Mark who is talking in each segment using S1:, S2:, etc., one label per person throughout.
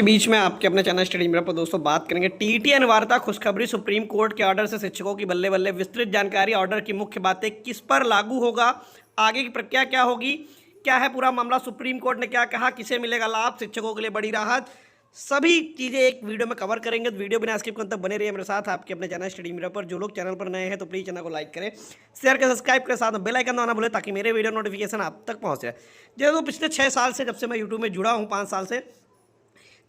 S1: के बीच में आपके अपने चैनल स्टडी मिरर पर दोस्तों बात करेंगे टीईटी अनिवार्यता खुशखबरी सुप्रीम कोर्ट के ऑर्डर से शिक्षकों की बल्ले बल्ले विस्तृत जानकारी ऑर्डर की मुख्य बातें किस पर लागू होगा आगे की प्रक्रिया क्या होगी क्या है पूरा मामला सुप्रीम कोर्ट ने क्या कहा किसे मिलेगा लाभ शिक्षकों के लिए बड़ी राहत सभी चीज़ें एक वीडियो में कवर करेंगे। तो वीडियो बिना स्किप करने तक बने रहिए मेरे साथ आपके अपने चैनल स्टडी मिरर पर। जो लोग चैनल पर नए हैं तो प्लीज़ चैनल को लाइक करें, शेयर करें, सब्सक्राइब करें, साथ में बेल आइकन दबाना भूलें ताकि मेरे वीडियो नोटिफिकेशन आप तक पहुँच जाए। जैसे तो पिछले 6 साल से जब से मैं यूट्यूब में जुड़ा हूँ 5 साल से,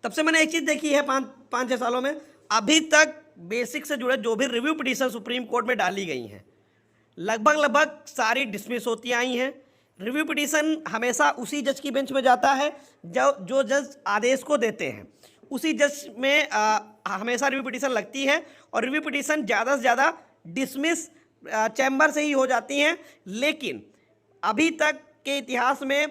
S1: तब से मैंने एक चीज़ देखी है 5-6 सालों में, अभी तक बेसिक से जुड़े जो भी रिव्यू पिटीशन सुप्रीम कोर्ट में डाली गई हैं लगभग सारी डिसमिस होती आई हैं। रिव्यू पिटीशन हमेशा उसी जज की बेंच में जाता है जो जज आदेश को देते हैं, उसी जज में हमेशा रिव्यू पिटीशन लगती है और रिव्यू पिटीशन ज़्यादा से ज़्यादा डिसमिस चैम्बर से ही हो जाती हैं। लेकिन अभी तक के इतिहास में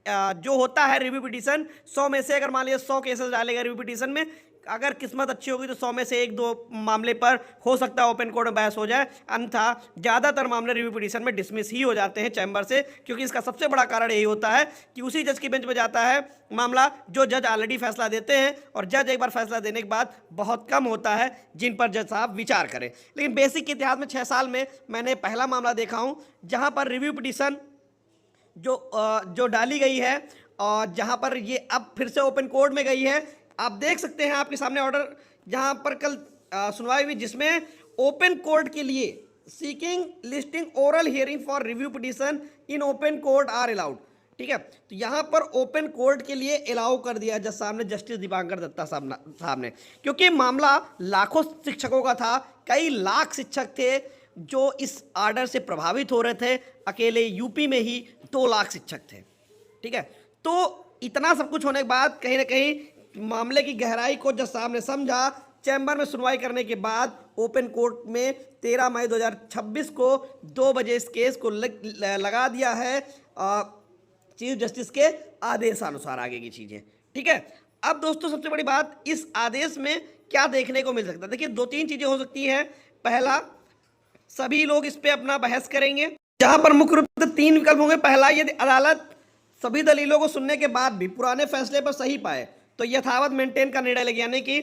S1: जो होता है रिव्यू पिटीशन 100 में से अगर मान लिया 100 केसेस डाले गए रिव्यू पिटीशन में, अगर किस्मत अच्छी होगी तो 100 में से 1-2 मामले पर हो सकता है ओपन कोर्ट में बहस हो जाए, अन्यथा ज़्यादातर मामले रिव्यू पिटीशन में डिसमिस ही हो जाते हैं चैम्बर से। क्योंकि इसका सबसे बड़ा कारण यही होता है कि उसी जज की बेंच में जाता है मामला जो जज ऑलरेडी फैसला देते हैं, और जज एक बार फैसला देने के बाद बहुत कम होता है जिन पर जज साहब विचार करें। लेकिन बेसिक के इतिहास में 6 साल में मैंने पहला मामला देखा हूँ जहाँ पर रिव्यू पिटीशन जो डाली गई है और जहां पर ये अब फिर से ओपन कोर्ट में गई है। आप देख सकते हैं आपके सामने ऑर्डर जहां पर कल सुनवाई हुई जिसमें ओपन कोर्ट के लिए seeking listing oral hearing for review petition in open court are allowed. ठीक है, तो यहाँ पर ओपन कोर्ट के लिए अलाउ कर दिया जज साहब ने, जस्टिस दीपांकर दत्ता साहब ने, क्योंकि मामला लाखों शिक्षकों का था, कई लाख शिक्षक थे जो इस ऑर्डर से प्रभावित हो रहे थे। अकेले यूपी में ही 2 लाख शिक्षक थे। ठीक है, तो इतना सब कुछ होने के बाद कहीं ना कहीं मामले की गहराई को जज साहब ने समझा। चैम्बर में सुनवाई करने के बाद ओपन कोर्ट में 13 मई 2026 को 2 बजे इस केस को लगा दिया है चीफ जस्टिस के आदेशानुसार आगे की चीज़ें। ठीक है, अब दोस्तों सबसे बड़ी बात, इस आदेश में क्या देखने को मिल सकता है? देखिए 2-3 चीज़ें हो सकती हैं। पहला, सभी लोग इस पे अपना बहस करेंगे, जहां पर मुख्य रूप से 3 विकल्प होंगे। पहला, यदि अदालत सभी दलीलों को सुनने के बाद भी पुराने फैसले पर सही पाए तो यथावत मेंटेन का निर्णय लेगी, यानी कि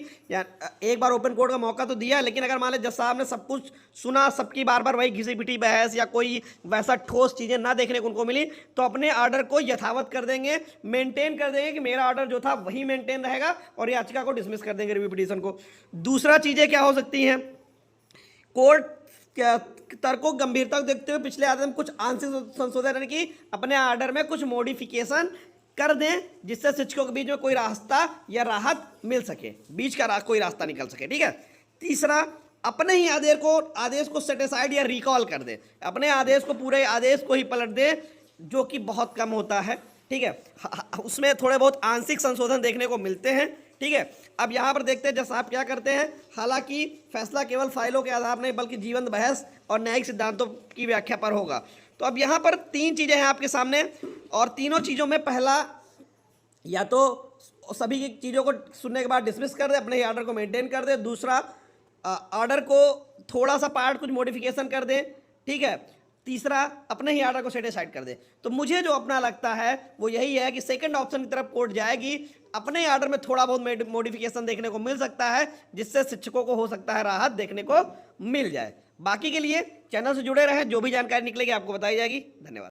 S1: एक बार ओपन कोर्ट का मौका तो दिया, लेकिन अगर मान लें जज साहब ने सब कुछ सुना, सबकी बार बार वही घिसी पिटी बहस या कोई वैसा ठोस चीज़ें ना देखने को उनको मिली, तो अपने ऑर्डर को यथावत कर देंगे, मेंटेन कर देंगे कि मेरा ऑर्डर जो था वही मेंटेन रहेगा और याचिका को डिसमिस कर देंगे रिव्यू पिटीशन को। दूसरा चीज़ें क्या हो सकती हैं, कोर्ट तर्कों की गंभीरता को देखते हुए पिछले आदेश में कुछ आंशिक संशोधन यानी कि अपने ऑर्डर में कुछ मॉडिफिकेशन कर दें जिससे शिक्षकों के बीच में कोई रास्ता या राहत मिल सके, बीच का कोई रास्ता निकल सके। ठीक है, तीसरा, अपने ही आदेश को सेट असाइड या रिकॉल कर दे, अपने आदेश को पूरे आदेश को ही पलट दे, जो कि बहुत कम होता है। ठीक है, उसमें थोड़े बहुत आंशिक संशोधन देखने को मिलते हैं। ठीक है, अब यहाँ पर देखते हैं जज साहब क्या करते हैं। हालांकि फैसला केवल फाइलों के आधार नहीं बल्कि जीवंत बहस और न्यायिक सिद्धांतों की व्याख्या पर होगा। तो अब यहाँ पर 3 चीज़ें हैं आपके सामने, और तीनों चीज़ों में पहला, या तो सभी की चीज़ों को सुनने के बाद डिसमिस कर दे, अपने ही ऑर्डर को मेंटेन कर दे। दूसरा, ऑर्डर को थोड़ा सा पार्ट कुछ मॉडिफिकेशन कर दे। ठीक है, तीसरा, अपने ही ऑर्डर को सेट असाइड कर दे। तो मुझे जो अपना लगता है वो यही है कि सेकंड ऑप्शन की तरफ कोर्ट जाएगी, अपने ऑर्डर में थोड़ा बहुत मॉडिफिकेशन देखने को मिल सकता है जिससे शिक्षकों को हो सकता है राहत देखने को मिल जाए। बाकी के लिए चैनल से जुड़े रहें, जो भी जानकारी निकलेगी आपको बताई जाएगी। धन्यवाद।